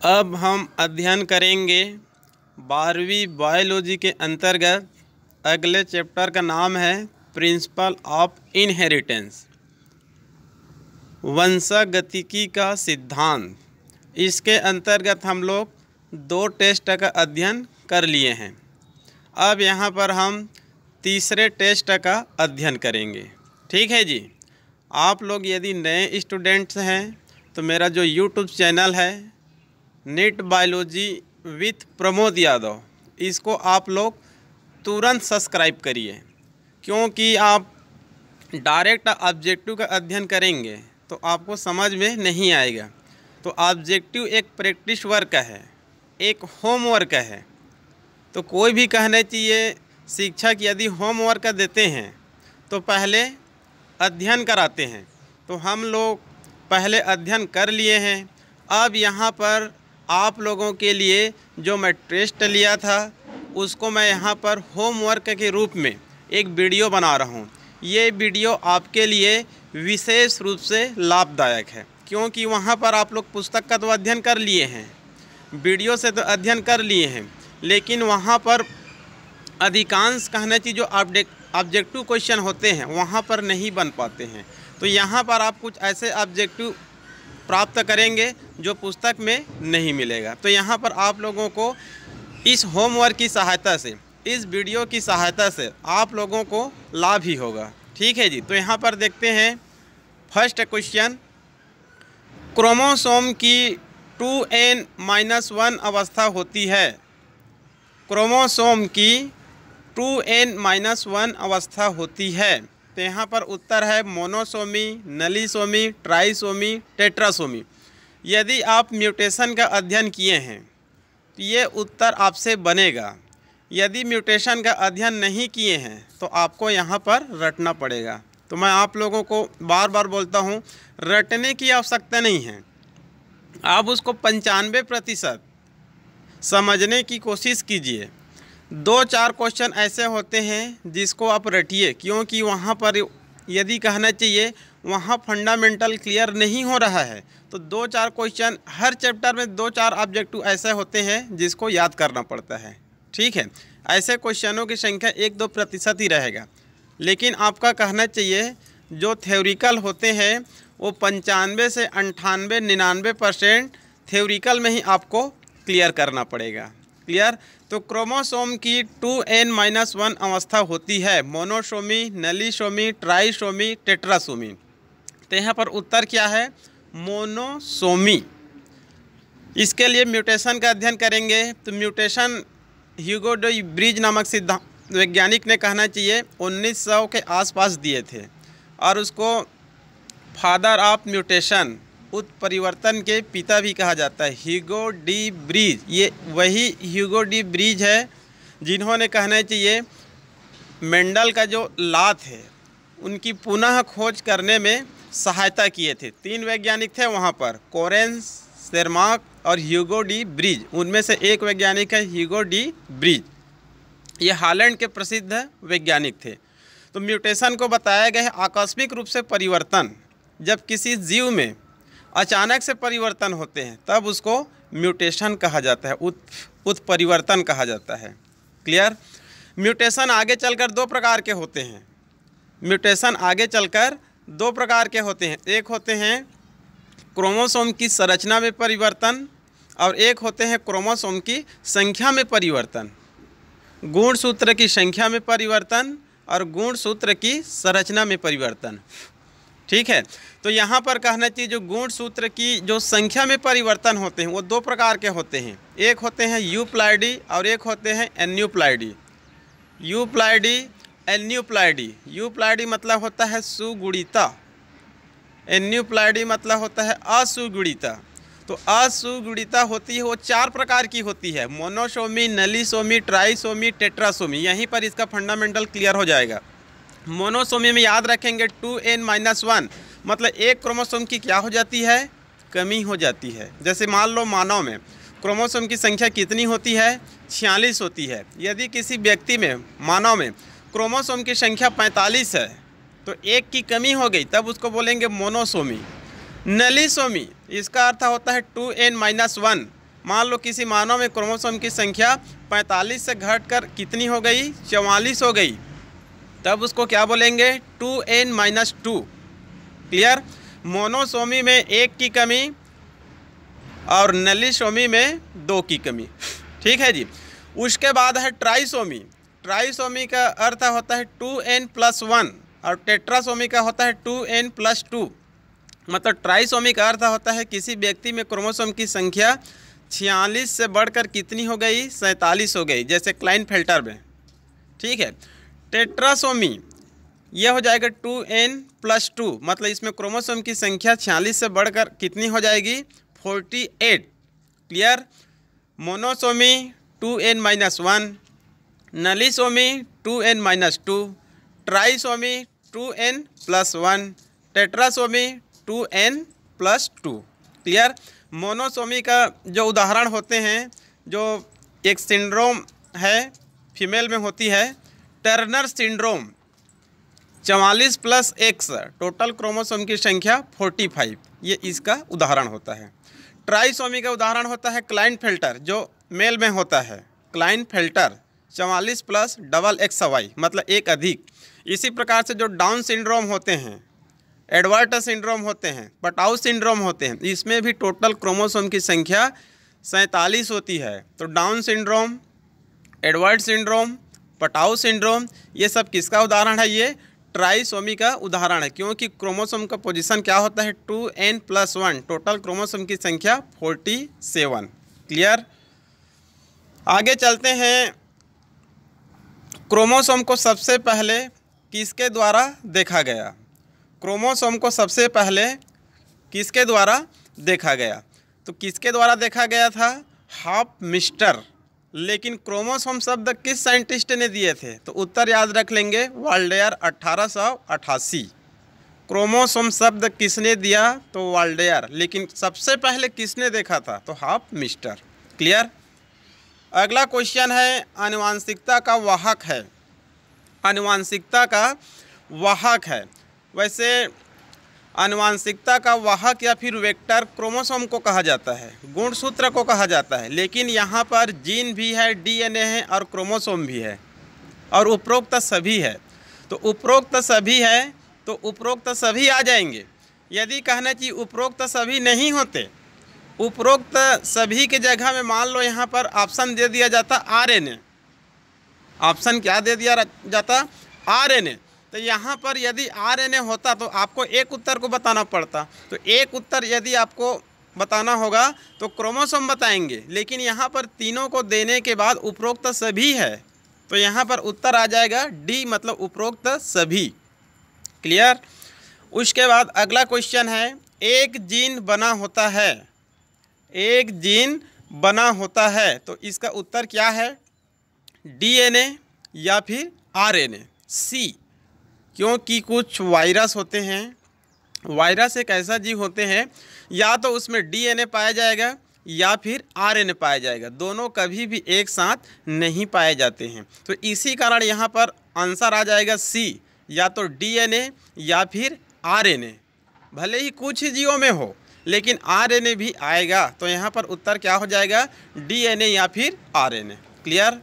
अब हम अध्ययन करेंगे 12वीं बायोलॉजी के अंतर्गत। अगले चैप्टर का नाम है प्रिंसिपल ऑफ इनहेरिटेंस, वंशागतिकी का सिद्धांत। इसके अंतर्गत हम लोग 2 टेस्ट का अध्ययन कर लिए हैं। अब यहाँ पर हम तीसरे टेस्ट का अध्ययन करेंगे। ठीक है जी। आप लोग यदि नए स्टूडेंट्स हैं तो मेरा जो यूट्यूब चैनल है NEET biology with Pramod Yadav, इसको आप लोग तुरंत सब्सक्राइब करिए, क्योंकि आप डायरेक्ट ऑब्जेक्टिव का अध्ययन करेंगे तो आपको समझ में नहीं आएगा। तो ऑब्जेक्टिव एक प्रैक्टिस वर्क है, एक होमवर्क है। तो कोई भी कहना चाहिए शिक्षक यदि होमवर्क देते हैं तो पहले अध्ययन कराते हैं। तो हम लोग पहले अध्ययन कर लिए हैं। अब यहाँ पर आप लोगों के लिए जो मैं टेस्ट लिया था उसको मैं यहाँ पर होमवर्क के रूप में एक वीडियो बना रहा हूँ। ये वीडियो आपके लिए विशेष रूप से लाभदायक है, क्योंकि वहाँ पर आप लोग पुस्तक का तो अध्ययन कर लिए हैं, वीडियो से तो अध्ययन कर लिए हैं, लेकिन वहाँ पर अधिकांश कहना चाहिए जो ऑब्जेक्टिव क्वेश्चन होते हैं वहाँ पर नहीं बन पाते हैं। तो यहाँ पर आप कुछ ऐसे ऑब्जेक्टिव प्राप्त करेंगे जो पुस्तक में नहीं मिलेगा। तो यहाँ पर आप लोगों को इस होमवर्क की सहायता से, इस वीडियो की सहायता से आप लोगों को लाभ ही होगा। ठीक है जी। तो यहाँ पर देखते हैं फर्स्ट क्वेश्चन। क्रोमोसोम की 2n-1 अवस्था होती है। क्रोमोसोम की 2n-1 अवस्था होती है। तो यहाँ पर उत्तर है मोनोसोमी, नलीसोमी, ट्राइसोमी, टेट्रासोमी। यदि आप म्यूटेशन का अध्ययन किए हैं तो ये उत्तर आपसे बनेगा। यदि म्यूटेशन का अध्ययन नहीं किए हैं तो आपको यहाँ पर रटना पड़ेगा। तो मैं आप लोगों को बार बार बोलता हूँ, रटने की आवश्यकता नहीं है। आप उसको 95% समझने की कोशिश कीजिए। 2-4 क्वेश्चन ऐसे होते हैं जिसको आप रटिए, क्योंकि वहाँ पर यदि कहना चाहिए वहाँ फंडामेंटल क्लियर नहीं हो रहा है तो 2-4 क्वेश्चन हर चैप्टर में 2-4 ऑब्जेक्टिव ऐसे होते हैं जिसको याद करना पड़ता है। ठीक है। ऐसे क्वेश्चनों की संख्या 1-2% ही रहेगा, लेकिन आपका कहना चाहिए जो थ्योरिकल होते हैं वो 95 से 98-99% थ्योरिकल में ही आपको क्लियर करना पड़ेगा। क्लियर। तो क्रोमोसोम की 2n-1 अवस्था होती है। Monosomy, नलीसोमी, trisomy, tetrasomy. तो यहाँ पर उत्तर क्या है? मोनोसोमी। इसके लिए म्यूटेशन का अध्ययन करेंगे। तो म्यूटेशन ह्यूगो डी ब्रिज नामक सिद्धांत वैज्ञानिक ने कहना चाहिए 1900 के आसपास दिए थे, और उसको फादर ऑफ म्यूटेशन, उत्परिवर्तन के पिता भी कहा जाता है, ह्यूगो डी ब्रिज। ये वही ह्यूगो डी ब्रिज है जिन्होंने कहना चाहिए मेंडल का जो लात है उनकी पुनः खोज करने में सहायता किए थे। 3 वैज्ञानिक थे वहाँ पर, कोरेंस, शेरमार्क और ह्यूगो डी ब्रिज। उनमें से एक वैज्ञानिक है ह्यूगो डी ब्रिज। ये हॉलैंड के प्रसिद्ध वैज्ञानिक थे। तो म्यूटेशन को बताया गया है आकस्मिक रूप से परिवर्तन। जब किसी जीव में अचानक से परिवर्तन होते हैं तब उसको म्यूटेशन कहा जाता है, उत्परिवर्तन कहा जाता है। क्लियर। म्यूटेशन आगे चलकर 2 प्रकार के होते हैं। म्यूटेशन आगे चलकर 2 प्रकार के होते हैं। एक होते हैं क्रोमोसोम की संरचना में परिवर्तन, और एक होते हैं क्रोमोसोम की संख्या में परिवर्तन। गुणसूत्र की संख्या में परिवर्तन और गुणसूत्र की संरचना में परिवर्तन। ठीक है। तो यहाँ पर कहना चाहिए जो गुणसूत्र की जो संख्या में परिवर्तन होते हैं वो 2 प्रकार के होते हैं। एक होते हैं यूप्लाइडी और एक होते हैं एन्यूप्लाइडी। यूप्लाइडी, एन्यूप्लाइडी। यूप्लाइडी मतलब होता है सुगुणिता, एन्यूप्लाइडी मतलब होता है असुगुणिता। तो असुगुणिता होती है वो 4 प्रकार की होती है, मोनोसोमी, नलीसोमी, ट्राइसोमी, टेट्रासोमी। यहीं पर इसका फंडामेंटल क्लियर हो जाएगा। मोनोसोमी में याद रखेंगे 2n-1 मतलब एक क्रोमोसोम की क्या हो जाती है? कमी हो जाती है। जैसे मान लो मानव में क्रोमोसोम की संख्या कितनी होती है? 46 होती है। यदि किसी व्यक्ति में, मानव में क्रोमोसोम की संख्या 45 है तो एक की कमी हो गई, तब उसको बोलेंगे मोनोसोमी। नलीसोमी, इसका अर्थ होता है 2n-1 मान लो किसी मानव में क्रोमोसोम की संख्या 45 से घटकर कितनी हो गई, 44 हो गई, तब उसको क्या बोलेंगे, 2n-2। क्लियर। मोनोसोमी में 1 की कमी और नलीसोमी में 2 की कमी। ठीक है जी। उसके बाद है ट्राइसोमी। ट्राइसोमी का अर्थ होता है 2n+1 और टेट्रासोमी का होता है 2n+2। मतलब ट्राइसोमी का अर्थ होता है किसी व्यक्ति में क्रोमोसोम की संख्या 46 से बढ़कर कितनी हो गई, 47 हो गई, जैसे क्लाइनफेल्टर में। ठीक है। टेट्रासोमी यह हो जाएगा 2n+2, मतलब इसमें क्रोमोसोम की संख्या 46 से बढ़कर कितनी हो जाएगी, 48। Clear. Monosomy 2n-1, नलीसोमी 2n-2, trisomy 2n+1, tetrasomy 2n+2। Clear. Monosomy का जो उदाहरण होते हैं, जो एक सिंड्रोम है फीमेल में होती है, Turner syndrome, 44+X, total chromosome की संख्या 45, ये इसका उदाहरण होता है। ट्राइसोमी का उदाहरण होता है क्लाइनफेल्टर, जो मेल में होता है, क्लाइनफेल्टर 44+XY, मतलब एक अधिक। इसी प्रकार से जो डाउन सिंड्रोम होते हैं, एडवर्ट सिंड्रोम होते हैं, पटाउ सिंड्रोम होते हैं, इसमें भी टोटल क्रोमोसोम की संख्या 47 होती है। तो Down syndrome, Edward syndrome, Patau syndrome, ये सब किसका उदाहरण है, ये ट्राइसोमी का उदाहरण है, क्योंकि क्रोमोसोम का पोजीशन क्या होता है, 2n+1, टोटल क्रोमोसोम की संख्या 47। क्लियर। आगे चलते हैं। क्रोमोसोम को सबसे पहले किसके द्वारा देखा गया, क्रोमोसोम को सबसे पहले किसके द्वारा देखा गया, तो किसके द्वारा देखा गया था, हॉफमिस्टर। लेकिन क्रोमोसोम शब्द किस साइंटिस्ट ने दिए थे, तो उत्तर याद रख लेंगे, वाल्डेयर 1888। क्रोमोसोम शब्द किसने दिया, तो वाल्डेयर। लेकिन सबसे पहले किसने देखा था, तो हॉफमिस्टर। क्लियर। अगला क्वेश्चन है, आनुवांशिकता का वाहक है, आनुवांशिकता का वाहक है। वैसे आनुवांशिकता का वाहक या फिर वेक्टर क्रोमोसोम को कहा जाता है, गुणसूत्र को कहा जाता है, लेकिन यहाँ पर जीन भी है, डीएनए है और क्रोमोसोम भी है, और उपरोक्त सभी है। तो उपरोक्त सभी है, तो उपरोक्त सभी आ जाएंगे। यदि कहना चाहिए उपरोक्त सभी नहीं होते, उपरोक्त सभी के जगह में मान लो यहाँ पर ऑप्शन दे दिया जाता आरएनए। ऑप्शन क्या दे दिया जाता, आरएनए। तो यहाँ पर यदि आरएनए होता तो आपको एक उत्तर को बताना पड़ता। तो एक उत्तर यदि आपको बताना होगा तो क्रोमोसोम बताएंगे, लेकिन यहाँ पर तीनों को देने के बाद उपरोक्त सभी है, तो यहाँ पर उत्तर आ जाएगा डी, मतलब उपरोक्त सभी। क्लियर। उसके बाद अगला क्वेश्चन है, एक जीन बना होता है, एक जीन बना होता है, तो इसका उत्तर क्या है, डीएनए या फिर आरएनए, सी। क्योंकि कुछ वायरस होते हैं, वायरस एक ऐसा जीव होते हैं, या तो उसमें डीएनए पाया जाएगा या फिर आरएनए पाया जाएगा, दोनों कभी भी एक साथ नहीं पाए जाते हैं। तो इसी कारण यहाँ पर आंसर आ जाएगा सी, या तो डीएनए या फिर आरएनए। भले ही कुछ ही जीवों में हो, लेकिन आरएनए भी आएगा, तो यहाँ पर उत्तर क्या हो जाएगा, डीएनए या फिर आरएनए। क्लियर।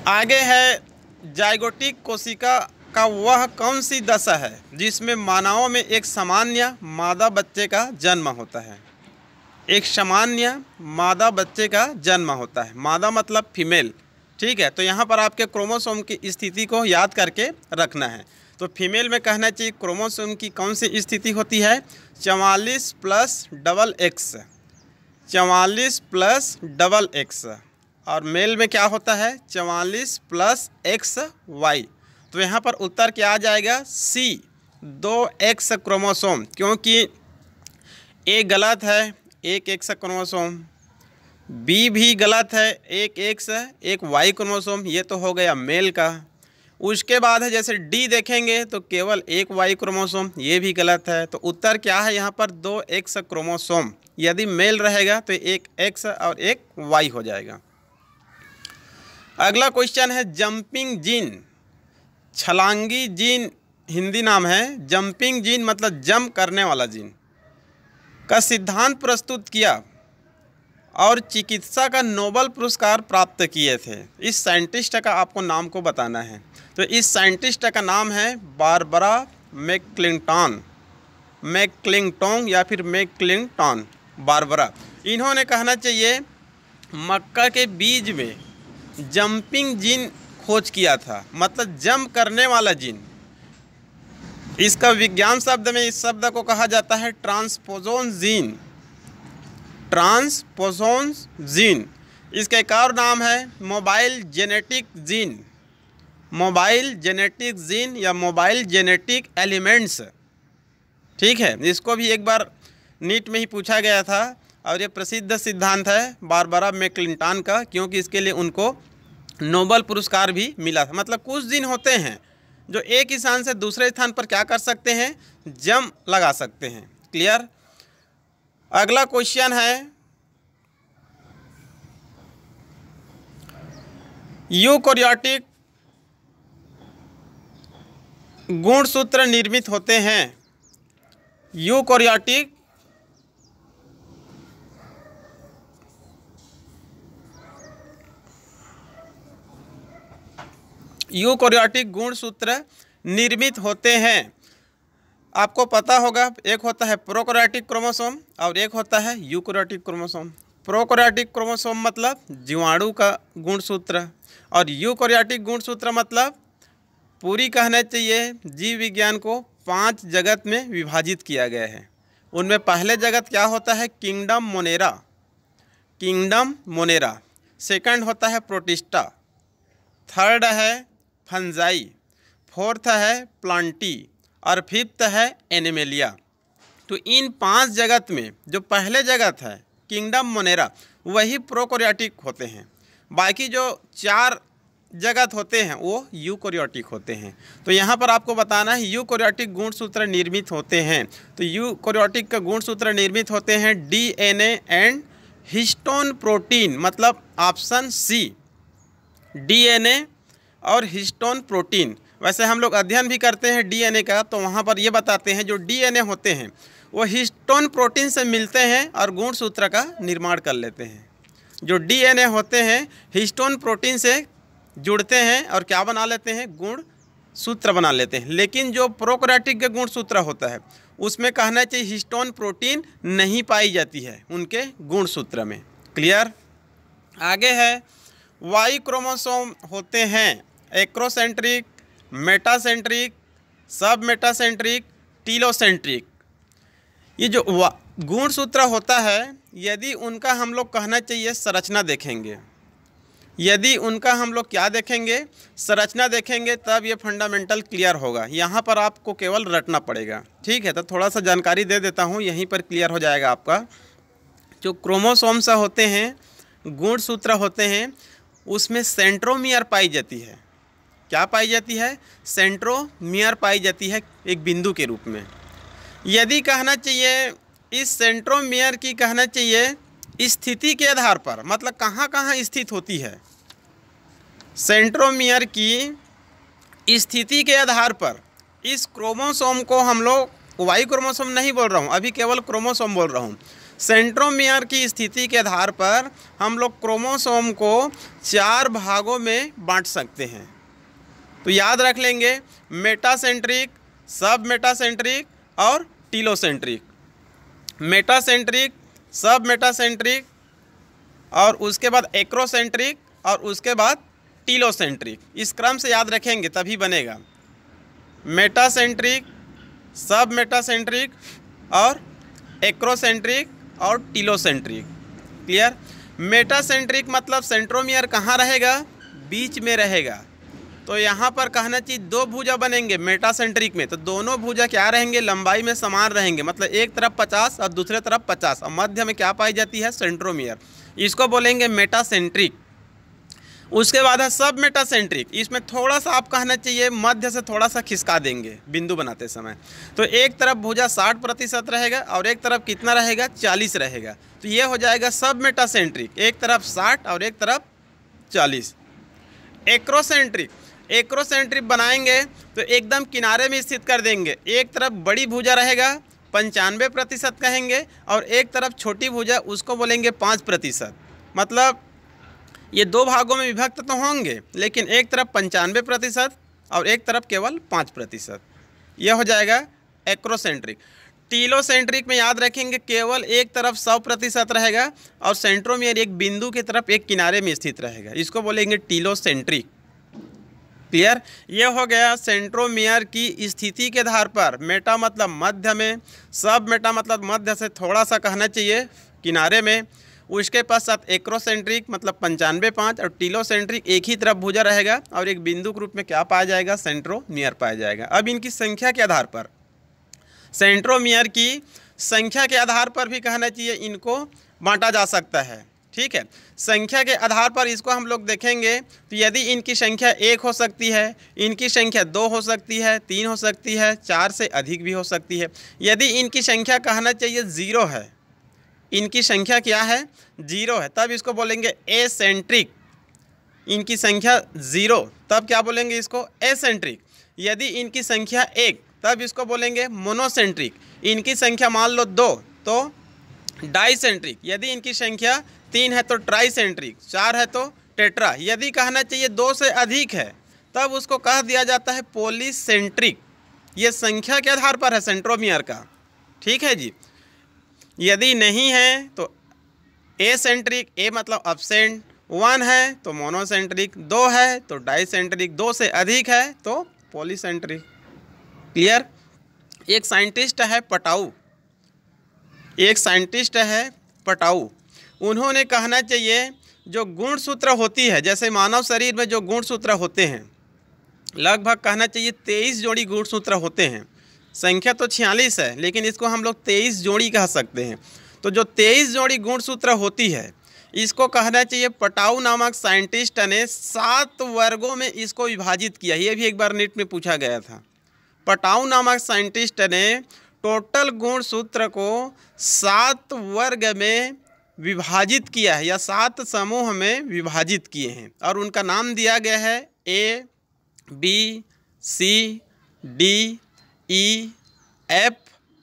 आगे है, जाइगोटिक कोशिका का वह कौन सी दशा है जिसमें मानवों में एक सामान्य मादा बच्चे का जन्म होता है, एक सामान्य मादा बच्चे का जन्म होता है, मादा मतलब फीमेल। ठीक है। तो यहाँ पर आपके क्रोमोसोम की स्थिति को याद करके रखना है। तो फीमेल में कहना चाहिए क्रोमोसोम की कौन सी स्थिति होती है, 44+XX, 44+XX, और मेल में क्या होता है, 44+XY। तो यहाँ पर उत्तर क्या आ जाएगा, सी, 2X क्रोमोसोम, क्योंकि ए गलत है, एक X क्रोमोसोम, बी भी गलत है, एक X एक Y क्रोमोसोम, ये तो हो गया मेल का। उसके बाद है जैसे डी देखेंगे तो केवल एक Y क्रोमोसोम, ये भी गलत है। तो उत्तर क्या है यहाँ पर, 2X क्रोमोसोम। यदि मेल रहेगा तो एक X और एक Y हो जाएगा। अगला क्वेश्चन है, जंपिंग जीन, छलांगी जीन हिंदी नाम है, जंपिंग जीन मतलब जंप करने वाला जीन, का सिद्धांत प्रस्तुत किया और चिकित्सा का नोबेल पुरस्कार प्राप्त किए थे। इस साइंटिस्ट का आपको नाम को बताना है। तो इस साइंटिस्ट का नाम है बारबरा मैकक्लिंटोक या फिर मैकक्लिंटन बारबरा। इन्होंने कहना चाहिए मक्का के बीज में जंपिंग जीन खोज किया था, मतलब जंप करने वाला जीन। इसका विज्ञान शब्द में इस शब्द को कहा जाता है ट्रांसपोजोन जीन। ट्रांसपोजोन जीन, इसका एक और नाम है mobile genetic gene, mobile genetic gene या मोबाइल जेनेटिक एलिमेंट्स। ठीक है, इसको भी एक बार नीट में ही पूछा गया था और ये प्रसिद्ध सिद्धांत है बारबरा मैकक्लिंटन का, क्योंकि इसके लिए उनको नोबेल पुरस्कार भी मिला था। मतलब कुछ जीन होते हैं जो एक स्थान से दूसरे स्थान पर क्या कर सकते हैं, जंप लगा सकते हैं। क्लियर। अगला क्वेश्चन है यूकैरियोटिक गुणसूत्र निर्मित होते हैं। यूकैरियोटिक गुणसूत्र निर्मित होते हैं। आपको पता होगा एक होता है प्रोकैरियोटिक क्रोमोसोम और एक होता है यूकैरियोटिक क्रोमोसोम। प्रोकैरियोटिक क्रोमोसोम मतलब जीवाणु का गुणसूत्र और यूकैरियोटिक गुणसूत्र मतलब पूरी कहना चाहिए जीव विज्ञान को 5 जगत में विभाजित किया गया है। उनमें पहले जगत क्या होता है, किंगडम मोनेरा। सेकंड होता है प्रोटिस्टा, थर्ड है फंजाई, फोर्थ है प्लांटी और फिफ्थ है एनिमेलिया। तो इन 5 जगत में जो पहले जगत है किंगडम मोनेरा वही प्रोकैरियोटिक होते हैं। बाकी जो 4 जगत होते हैं वो यूकैरियोटिक होते हैं। तो यहाँ पर आपको बताना है यूकैरियोटिक गुणसूत्र निर्मित होते हैं। तो यूकैरियोटिक का गुणसूत्र निर्मित होते हैं डीएनए एंड हिस्टोन प्रोटीन, मतलब ऑप्शन सी डीएनए और हिस्टोन प्रोटीन। वैसे हम लोग अध्ययन भी करते हैं डीएनए का, तो वहाँ पर ये बताते हैं जो डीएनए होते हैं वो हिस्टोन प्रोटीन से मिलते हैं और गुणसूत्र का निर्माण कर लेते हैं। जो डीएनए होते हैं हिस्टोन प्रोटीन से जुड़ते हैं और क्या बना लेते हैं, गुणसूत्र बना लेते हैं। लेकिन जो प्रोकैरियोटिक का गुणसूत्र होता है उसमें कहना चाहिए हिस्टोन प्रोटीन नहीं पाई जाती है उनके गुणसूत्र में। क्लियर। आगे है वाई क्रोमोसोम होते हैं एक्रोसेंट्रिक, मेटासेंट्रिक, सब मेटासेंट्रिक, टीलोसेंट्रिक। ये जो गुणसूत्र होता है यदि उनका हम लोग कहना चाहिए संरचना देखेंगे, यदि उनका हम लोग क्या देखेंगे, संरचना देखेंगे, तब ये फंडामेंटल क्लियर होगा। यहाँ पर आपको केवल रटना पड़ेगा। ठीक है, तो थोड़ा सा जानकारी दे देता हूँ, यहीं पर क्लियर हो जाएगा आपका। जो क्रोमोसोम्स होते हैं, गुणसूत्र होते हैं, उसमें सेंट्रोमियर पाई जाती है। क्या पाई जाती है, सेंट्रोमियर पाई जाती है एक बिंदु के रूप में। यदि कहना चाहिए इस सेंट्रोमियर की कहना चाहिए स्थिति के आधार पर, मतलब कहाँ कहाँ स्थित होती है, सेंट्रोमियर की स्थिति के आधार पर इस क्रोमोसोम को हम लोग वाई क्रोमोसोम नहीं बोल रहा हूँ, अभी केवल क्रोमोसोम बोल रहा हूँ। सेंट्रोमियर की स्थिति के आधार पर हम लोग क्रोमोसोम को 4 भागों में बांट सकते हैं। तो याद रख लेंगे मेटासेंट्रिक, सब मेटासेंट्रिक और टीलोसेंट्रिक। मेटासेंट्रिक, सब मेटासेंट्रिक और उसके बाद एक्रोसेंट्रिक और उसके बाद टीलोसेंट्रिक। इस क्रम से याद रखेंगे तभी बनेगा। मेटासेंट्रिक, सब मेटासेंट्रिक और एक्रोसेंट्रिक और टीलोसेंट्रिक। क्लियर। मेटासेंट्रिक मतलब सेंट्रोमियर कहाँ रहेगा, बीच में रहेगा। तो यहाँ पर कहना चाहिए 2 भुजा बनेंगे मेटासेंट्रिक में, तो दोनों भुजा क्या रहेंगे, लंबाई में समान रहेंगे, मतलब एक तरफ 50 और दूसरे तरफ 50 और मध्य में क्या पाई जाती है, सेंट्रोमियर। इसको बोलेंगे मेटासेंट्रिक। उसके बाद है सब मेटासेंट्रिक। इसमें थोड़ा सा आप कहना चाहिए मध्य से थोड़ा सा खिसका देंगे बिंदु बनाते समय, तो एक तरफ भुजा 60% रहेगा और एक तरफ कितना रहेगा, 40 रहेगा। तो ये हो जाएगा सब मेटासेंट्रिक, एक तरफ 60 और एक तरफ 40। एक्रोसेंट्रिक, एक्रोसेंट्रिक बनाएंगे तो एकदम किनारे में स्थित कर देंगे। एक तरफ बड़ी भुजा रहेगा 95% कहेंगे, और एक तरफ छोटी भुजा उसको बोलेंगे 5%। मतलब ये दो भागों में विभक्त तो होंगे, लेकिन एक तरफ 95% और एक तरफ केवल 5%। यह हो जाएगा एक्रोसेंट्रिक। टीलोसेंट्रिक में याद रखेंगे केवल एक तरफ 100% रहेगा और सेंट्रोमियर एक बिंदु की तरफ एक किनारे में स्थित रहेगा, इसको बोलेंगे टीलोसेंट्रिक। क्लियर? यह हो गया सेंट्रोमियर की स्थिति के आधार पर। मेटा मतलब मध्य में, सब मेटा मतलब मध्य से थोड़ा सा कहना चाहिए किनारे में। उसके पश्चात एक्रोसेंट्रिक मतलब 95-5 और टीलोसेंट्रिक एक ही तरफ भुजा रहेगा और एक बिंदु के रूप में क्या पाया जाएगा? सेंट्रोमियर पाया जाएगा। अब इनकी संख्या के आधार पर, सेंट्रोमियर की संख्या के आधार पर भी कहना चाहिए इनको बांटा जा सकता है। ठीक है, संख्या के आधार पर इसको हम लोग देखेंगे तो यदि इनकी संख्या 1 हो सकती है, इनकी संख्या 2 हो सकती है, 3 हो सकती है, 4 से अधिक भी हो सकती है। यदि इनकी संख्या कहना चाहिए 0 है, इनकी संख्या क्या है? 0 है, तब इसको बोलेंगे एसेंट्रिक। इनकी संख्या 0, तब क्या बोलेंगे? इसको एसेंट्रिक। यदि इनकी संख्या 1, तब इसको बोलेंगे मोनोसेंट्रिक। इनकी संख्या मान लो 2 तो डाइसेंट्रिक। यदि इनकी संख्या 3 है तो ट्राइसेंट्रिक, 4 है तो टेट्रा। यदि कहना चाहिए 2 से अधिक है तब उसको कह दिया जाता है पॉलीसेंट्रिक। ये संख्या के आधार पर है सेंट्रोमियर का। ठीक है जी। यदि नहीं है तो एसेंट्रिक, ए मतलब अब्सेंट, 1 है तो मोनोसेंट्रिक, 2 है तो डाइसेंट्रिक, 2 से अधिक है तो पॉलीसेंट्रिक। क्लियर? एक साइंटिस्ट है पटाऊ, एक साइंटिस्ट है पटाऊ। उन्होंने कहना चाहिए जो गुणसूत्र होती है, जैसे मानव शरीर में जो गुणसूत्र होते हैं लगभग कहना चाहिए 23 जोड़ी गुणसूत्र होते हैं। संख्या तो 46 है लेकिन इसको हम लोग 23 जोड़ी कह सकते हैं। तो जो 23 जोड़ी गुणसूत्र होती है इसको कहना चाहिए पटाऊ नामक साइंटिस्ट ने 7 वर्गों में इसको विभाजित किया। ये भी एक बार नेट में पूछा गया था। पटाऊ नामक साइंटिस्ट ने टोटल गुणसूत्र को 7 वर्ग में विभाजित किया है या 7 समूह में विभाजित किए हैं और उनका नाम दिया गया है A, B, C, D, E, F,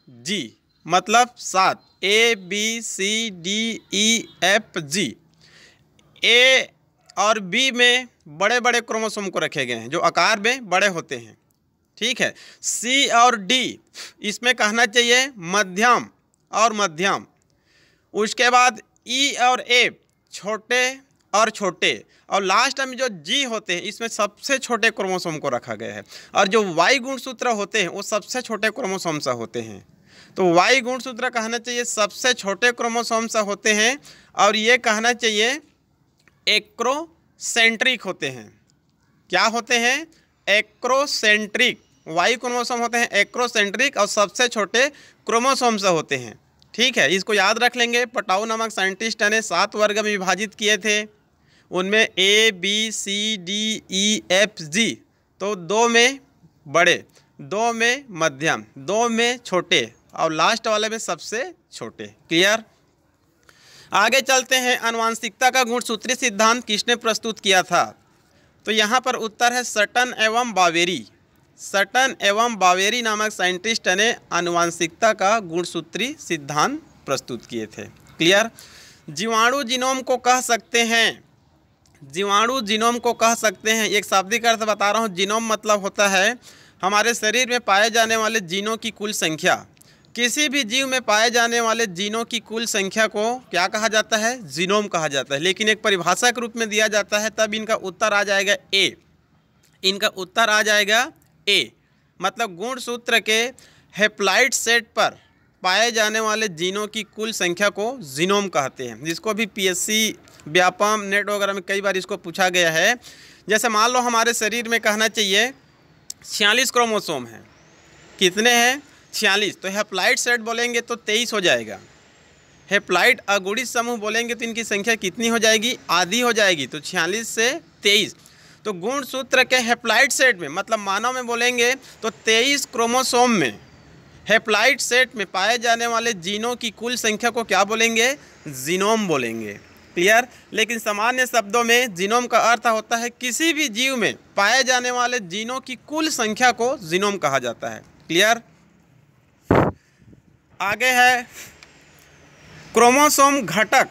G। मतलब 7, A, B, C, D, E, F, G। A और B में बड़े बड़े क्रोमोसोम को रखे गए हैं जो आकार में बड़े होते हैं। ठीक है। C और D इसमें कहना चाहिए मध्यम और मध्यम। उसके बाद E और A छोटे और छोटे, और लास्ट में जो G होते हैं इसमें सबसे छोटे क्रोमोसोम को रखा गया है। और जो Y गुणसूत्र होते हैं वो सबसे छोटे क्रोमोसोम से होते हैं। तो Y गुणसूत्र कहना चाहिए सबसे छोटे क्रोमोसोम से होते हैं और ये कहना चाहिए एक्रोसेंट्रिक होते हैं। क्या होते हैं? एक्रोसेंट्रिक। वाई क्रोमोसोम होते हैं एक्रोसेंट्रिक और सबसे छोटे क्रोमोसोम से होते हैं। ठीक है, इसको याद रख लेंगे। पटाऊ नामक साइंटिस्ट ने 7 वर्ग में विभाजित किए थे, उनमें A, B, C, D, E, F, G। तो 2 में बड़े, 2 में मध्यम, 2 में छोटे और लास्ट वाले में सबसे छोटे। क्लियर? आगे चलते हैं। आनुवांशिकता का गुणसूत्री सिद्धांत किसने प्रस्तुत किया था? तो यहाँ पर उत्तर है सटन एवं बावेरी। सटन एवं बावेरी नामक साइंटिस्ट ने आनुवांशिकता का गुणसूत्री सिद्धांत प्रस्तुत किए थे। क्लियर? जीवाणु जीनोम को कह सकते हैं, जीवाणु जीनोम को कह सकते हैं। एक शाब्दिक अर्थ बता रहा हूँ। जीनोम मतलब होता है हमारे शरीर में पाए जाने वाले जीनों की कुल संख्या। किसी भी जीव में पाए जाने वाले जीनों की कुल संख्या को क्या कहा जाता है? जीनोम कहा जाता है। लेकिन एक परिभाषा के रूप में दिया जाता है, तब इनका उत्तर आ जाएगा ए। इनका उत्तर आ जाएगा ए। मतलब गुणसूत्र के हेप्लॉइड सेट पर पाए जाने वाले जीनों की कुल संख्या को जीनोम कहते हैं, जिसको भी PSC, व्यापम, नेट वगैरह में कई बार इसको पूछा गया है। जैसे मान लो हमारे शरीर में कहना चाहिए 46 क्रोमोसोम हैं। कितने हैं? 46। तो हेप्लॉइड सेट बोलेंगे तो 23 हो जाएगा। हेप्लॉइड अगुणित समूह बोलेंगे तो इनकी संख्या कितनी हो जाएगी? आधी हो जाएगी। तो 46 से 23। तो गुणसूत्र के हेप्लॉइड सेट में, मतलब मानव में बोलेंगे तो 23 क्रोमोसोम में हेप्लॉइड सेट में पाए जाने वाले जीनों की कुल संख्या को क्या बोलेंगे? जीनोम बोलेंगे। क्लियर? लेकिन सामान्य शब्दों में जीनोम का अर्थ होता है किसी भी जीव में पाए जाने वाले जीनों की कुल संख्या को जीनोम कहा जाता है। क्लियर? आगे है क्रोमोसोम घटक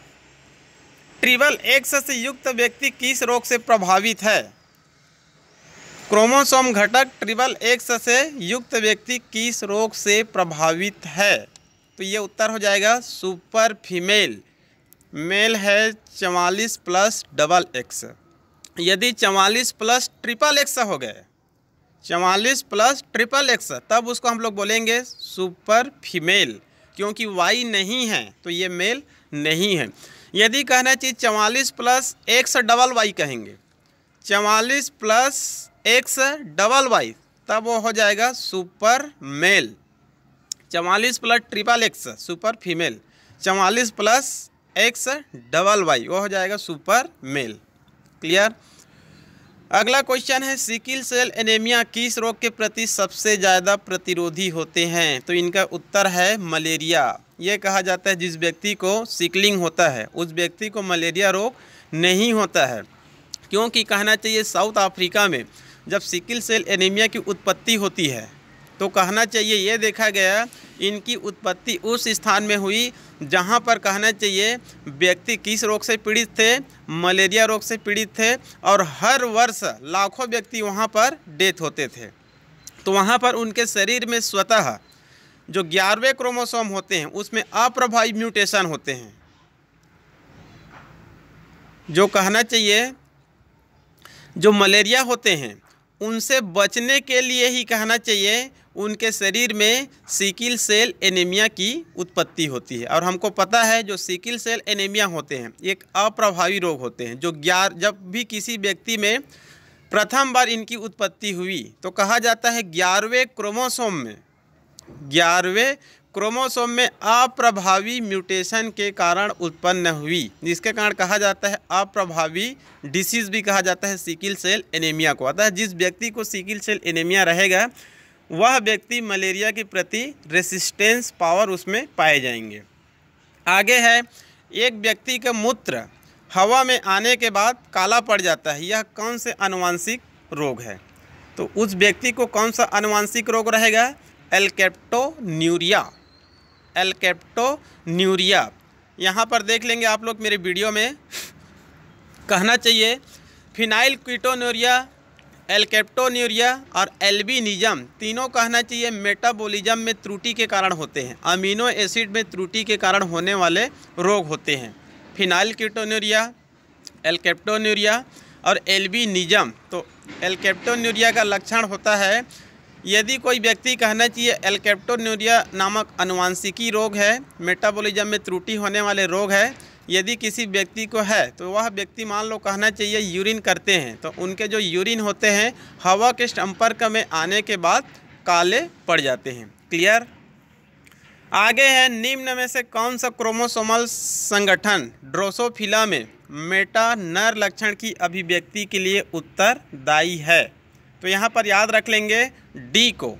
XXX से युक्त व्यक्ति किस रोग से प्रभावित है? क्रोमोसोम घटक XXX से युक्त व्यक्ति किस रोग से प्रभावित है? तो ये उत्तर हो जाएगा सुपर फीमेल। मेल है 44+XX। यदि 44+XXX हो गए, 44+XXX, तब उसको हम लोग बोलेंगे सुपर फीमेल, क्योंकि Y नहीं है तो ये मेल नहीं है। यदि कहना चाहिए 44+XYY कहेंगे, 44+XYY, तब वो हो जाएगा super mail. 44+XXX super female, 44+XYY वो हो जाएगा सुपर मेल। क्लियर। अगला क्वेश्चन है सिकिल सेल एनीमिया किस रोग के प्रति सबसे ज़्यादा प्रतिरोधी होते हैं? तो इनका उत्तर है मलेरिया। ये कहा जाता है जिस व्यक्ति को सिकलिंग होता है उस व्यक्ति को मलेरिया रोग नहीं होता है, क्योंकि कहना चाहिए साउथ अफ्रीका में जब सिकिल सेल एनीमिया की उत्पत्ति होती है तो कहना चाहिए ये देखा गया इनकी उत्पत्ति उस स्थान में हुई जहाँ पर कहना चाहिए व्यक्ति किस रोग से पीड़ित थे, मलेरिया रोग से पीड़ित थे, और हर वर्ष लाखों व्यक्ति वहाँ पर डेथ होते थे। तो वहाँ पर उनके शरीर में स्वतः जो 11वें क्रोमोसोम होते हैं उसमें अप्रभावी म्यूटेशन होते हैं, जो कहना चाहिए जो मलेरिया होते हैं उनसे बचने के लिए ही कहना चाहिए उनके शरीर में सिकिल सेल एनीमिया की उत्पत्ति होती है। और हमको पता है जो सिकिल सेल एनीमिया होते हैं एक अप्रभावी रोग होते हैं, जो जब भी किसी व्यक्ति में प्रथम बार इनकी उत्पत्ति हुई तो कहा जाता है 11वें क्रोमोसोम में अप्रभावी म्यूटेशन के कारण उत्पन्न हुई, जिसके कारण कहा जाता है अप्रभावी डिसीज़ भी कहा जाता है सिकिल सेल एनीमिया को। अतः जिस व्यक्ति को सिकिल सेल एनीमिया रहेगा वह व्यक्ति मलेरिया के प्रति रेसिस्टेंस पावर उसमें पाए जाएंगे। आगे है एक व्यक्ति का मूत्र हवा में आने के बाद काला पड़ जाता है, यह कौन से आनुवांशिक रोग है? तो उस व्यक्ति को कौन सा आनुवांशिक रोग रहेगा? एल्केप्टोन्यूरिया। यहाँ पर देख लेंगे आप लोग मेरे वीडियो में, कहना चाहिए फिनाइलकीटोन्यूरिया, एल्केप्टोन्यूरिया और एल्बिनिज्म तीनों कहना चाहिए मेटाबॉलिज्म में त्रुटि के कारण होते हैं, अमीनो एसिड में त्रुटि के कारण होने वाले रोग होते हैं। फिनाइलकीटोन्यूरिया, एल्केप्टोन्यूरिया और एल्बिनिज्म। तो एल्केप्टोन्यूरिया का लक्षण होता है यदि कोई व्यक्ति कहना चाहिए एल्केप्टोन्यूरिया नामक आनुवांशिकी रोग है, मेटाबॉलिज्म में त्रुटि होने वाले रोग है, यदि किसी व्यक्ति को है तो वह व्यक्ति मान लो कहना चाहिए यूरिन करते हैं तो उनके जो यूरिन होते हैं हवा के संपर्क में आने के बाद काले पड़ जाते हैं। क्लियर। आगे है निम्न में से कौन सा क्रोमोसोमल संगठन ड्रोसोफिला में मेटा नर लक्षण की अभिव्यक्ति के लिए उत्तरदायी है? तो यहाँ पर याद रख लेंगे डी को,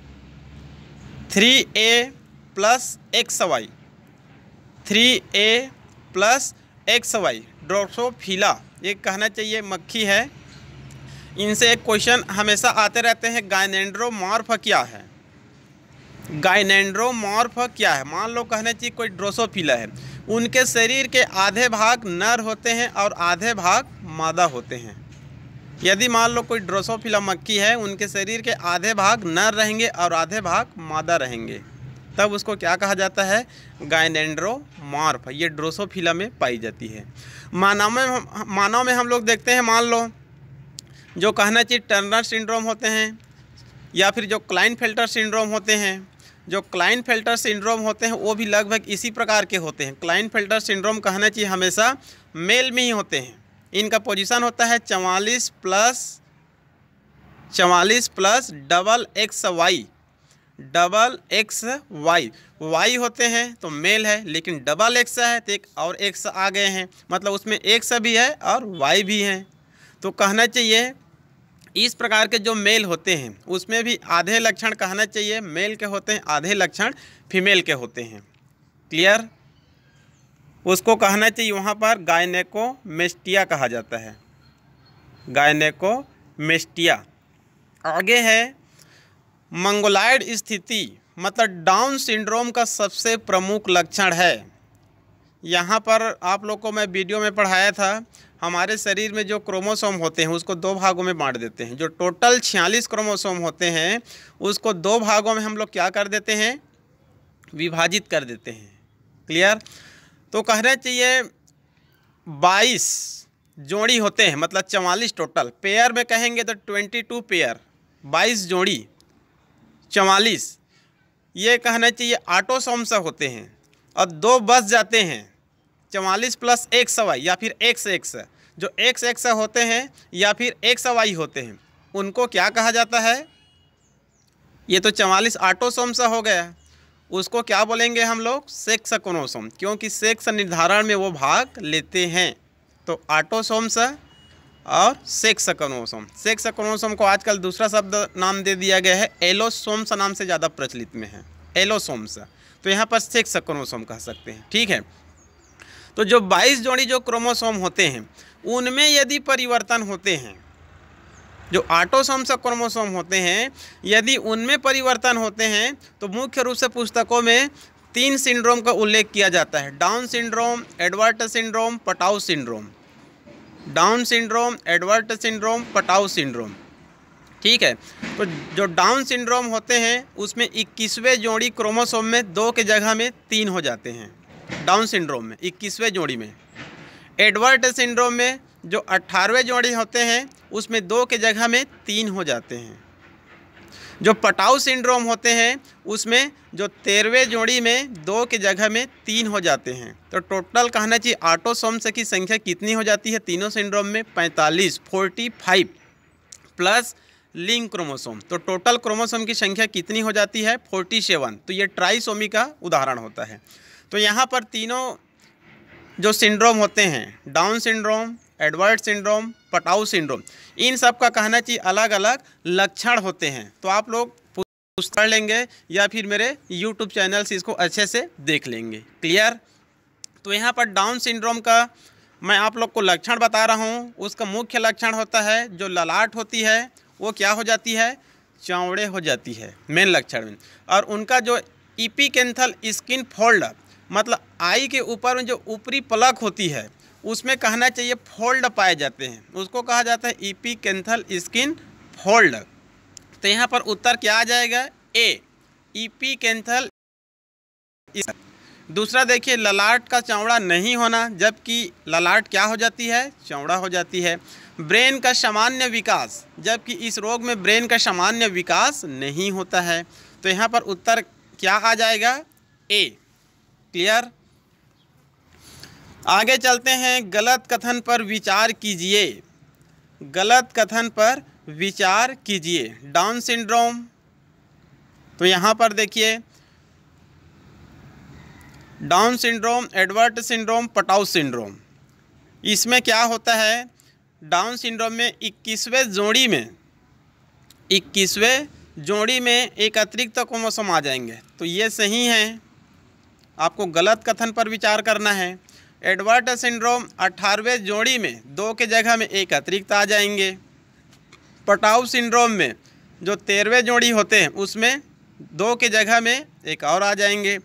3A+XY, 3A+XY ड्रोसोफिला ये कहना चाहिए मक्खी है। इनसे एक क्वेश्चन हमेशा आते रहते हैं, गायनेंड्रोमॉर्फ क्या है? गायनेंड्रोमॉर्फ क्या है? मान लो कहना चाहिए कोई ड्रोसोफिला है, उनके शरीर के आधे भाग नर होते हैं और आधे भाग मादा होते हैं। यदि मान लो कोई ड्रोसोफिला मक्खी है, उनके शरीर के आधे भाग नर रहेंगे और आधे भाग मादा रहेंगे, तब उसको क्या कहा जाता है? गायनेंड्रोमॉर्फ। ये ड्रोसोफिला में पाई जाती है। मानव में हम लोग देखते हैं, मान लो जो कहना चाहिए टर्नर सिंड्रोम होते हैं या फिर जो क्लाइनफेल्टर सिंड्रोम होते हैं, जो क्लाइनफेल्टर सिंड्रोम होते हैं वो भी लगभग इसी प्रकार के होते हैं। क्लाइनफेल्टर सिंड्रोम कहना चाहिए हमेशा मेल में ही होते हैं। इनका पोजीशन होता है 44+XY। वाई होते हैं तो मेल है, लेकिन डबल एक्स है तो एक और एक्स आ गए हैं, मतलब उसमें एक्स भी है और वाई भी है। तो कहना चाहिए इस प्रकार के जो मेल होते हैं उसमें भी आधे लक्षण कहना चाहिए मेल के होते हैं, आधे लक्षण फीमेल के होते हैं। क्लियर। उसको कहना चाहिए वहाँ पर गायनेकोमेस्टिया कहा जाता है, गायनेकोमेस्टिया। आगे है मंगोलायड स्थिति मतलब डाउन सिंड्रोम का सबसे प्रमुख लक्षण है। यहाँ पर आप लोग को मैं वीडियो में पढ़ाया था, हमारे शरीर में जो क्रोमोसोम होते हैं उसको दो भागों में बांट देते हैं। जो टोटल 46 क्रोमोसोम होते हैं उसको दो भागों में हम लोग क्या कर देते हैं, विभाजित कर देते हैं। क्लियर? तो कहना चाहिए 22 जोड़ी होते हैं, मतलब 44 टोटल। पेयर में कहेंगे तो 22 पेयर, 22 जोड़ी 44, ये कहना चाहिए ऑटोसोम से होते हैं। और दो बच जाते हैं, 44 प्लस XY या फिर XX, जो XX होते हैं या फिर XY होते हैं, उनको क्या कहा जाता है? ये तो 44 ऑटोसोम से हो गया, उसको क्या बोलेंगे हम लोग? सेक्स क्रोमोसोम, क्योंकि सेक्स निर्धारण में वो भाग लेते हैं। तो ऑटोसोम्स और सेक्स क्रोमोसोम। सेक्स क्रोमोसोम को आजकल दूसरा शब्द नाम दे दिया गया है, एलोसोम्स नाम से ज़्यादा प्रचलित में है, एलोसोम्स। तो यहाँ पर सेक्स क्रोमोसोम कह सकते हैं। ठीक है, तो जो 22 जोड़ी जो क्रोमोसोम होते हैं उनमें यदि परिवर्तन होते हैं, जो ऑटोसोम्स क्रोमोसोम होते हैं यदि उनमें परिवर्तन होते हैं तो मुख्य रूप से पुस्तकों में 3 सिंड्रोम का उल्लेख किया जाता है: Down syndrome, Edward syndrome, Patau syndrome. Down syndrome, Edward syndrome, Patau syndrome. ठीक है, तो जो डाउन सिंड्रोम होते हैं उसमें 21वें जोड़ी क्रोमोसोम में 2 के जगह में 3 हो जाते हैं। डाउन सिंड्रोम में 21वें जोड़ी में। एडवर्ट सिंड्रोम में जो 18वें जोड़ी होते हैं उसमें 2 के जगह में 3 हो जाते हैं। जो पटाउ सिंड्रोम होते हैं उसमें जो 13वें जोड़ी में 2 के जगह में 3 हो जाते हैं। तो टोटल कहना चाहिए ऑटोसोम्स की संख्या कितनी हो जाती है तीनों सिंड्रोम में? 45, 45 प्लस लिंक क्रोमोसोम। तो टोटल क्रोमोसोम की संख्या कितनी हो जाती है? 47। तो ये ट्राइसोमी का उदाहरण होता है। तो यहाँ पर तीनों जो सिंड्रोम होते हैं, Down syndrome, Edward syndrome, Patau syndrome, इन सब का कहना चाहिए अलग अलग लक्षण होते हैं। तो आप लोग पढ़ लेंगे या फिर मेरे YouTube चैनल से इसको अच्छे से देख लेंगे। क्लियर? तो यहाँ पर डाउन सिंड्रोम का मैं आप लोग को लक्षण बता रहा हूँ। उसका मुख्य लक्षण होता है जो ललाट होती है वो क्या हो जाती है? चौड़े हो जाती है, मेन लक्षण में। और उनका जो इपिकेंथल स्किन फोल्ड, मतलब आई के ऊपर में जो ऊपरी पलक होती है उसमें कहना चाहिए फोल्ड पाए जाते हैं, उसको कहा जाता है इपिकेंथल स्किन फोल्ड। तो यहाँ पर उत्तर क्या आ जाएगा? ए, इपिकेंथल। दूसरा देखिए, ललाट का चौड़ा नहीं होना, जबकि ललाट क्या हो जाती है? चौड़ा हो जाती है। ब्रेन का सामान्य विकास, जबकि इस रोग में ब्रेन का सामान्य विकास नहीं होता है। तो यहाँ पर उत्तर क्या आ जाएगा? ए। क्लियर? आगे चलते हैं, गलत कथन पर विचार कीजिए। गलत कथन पर विचार कीजिए। डाउन सिंड्रोम, तो यहाँ पर देखिए Down syndrome, Edward syndrome, Patau syndrome, इसमें क्या होता है? डाउन सिंड्रोम में 21वें जोड़ी में एक अतिरिक्त क्रोमोसोम आ जाएंगे। तो ये सही है, आपको गलत कथन पर विचार करना है। एडवर्ट सिंड्रोम 18वें जोड़ी में 2 के जगह में एक अतिरिक्त आ जाएंगे। पटाउ सिंड्रोम में जो 13वें जोड़ी होते हैं उसमें 2 के जगह में एक और आ जाएंगे।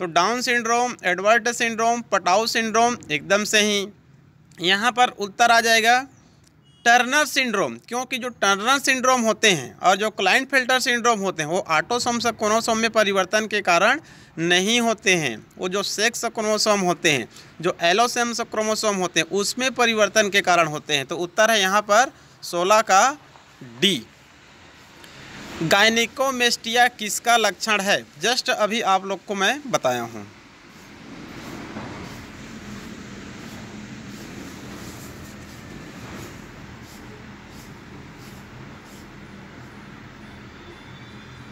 तो Down syndrome, Edward syndrome, Patau syndrome एकदम सही। यहाँ पर उत्तर आ जाएगा टर्नर सिंड्रोम, क्योंकि जो टर्नर सिंड्रोम होते हैं और जो क्लाइनफेल्टर सिंड्रोम होते हैं वो ऑटोसोम से क्रोमोसोम में परिवर्तन के कारण नहीं होते हैं। वो जो सेक्स क्रोमोसोम होते हैं, जो एलोसोम्स क्रोमोसोम होते हैं, उसमें परिवर्तन के कारण होते हैं। तो उत्तर है यहाँ पर 16 का डी। गायनिकोमेस्टिया किसका लक्षण है? जस्ट अभी आप लोग को मैं बताया हूँ।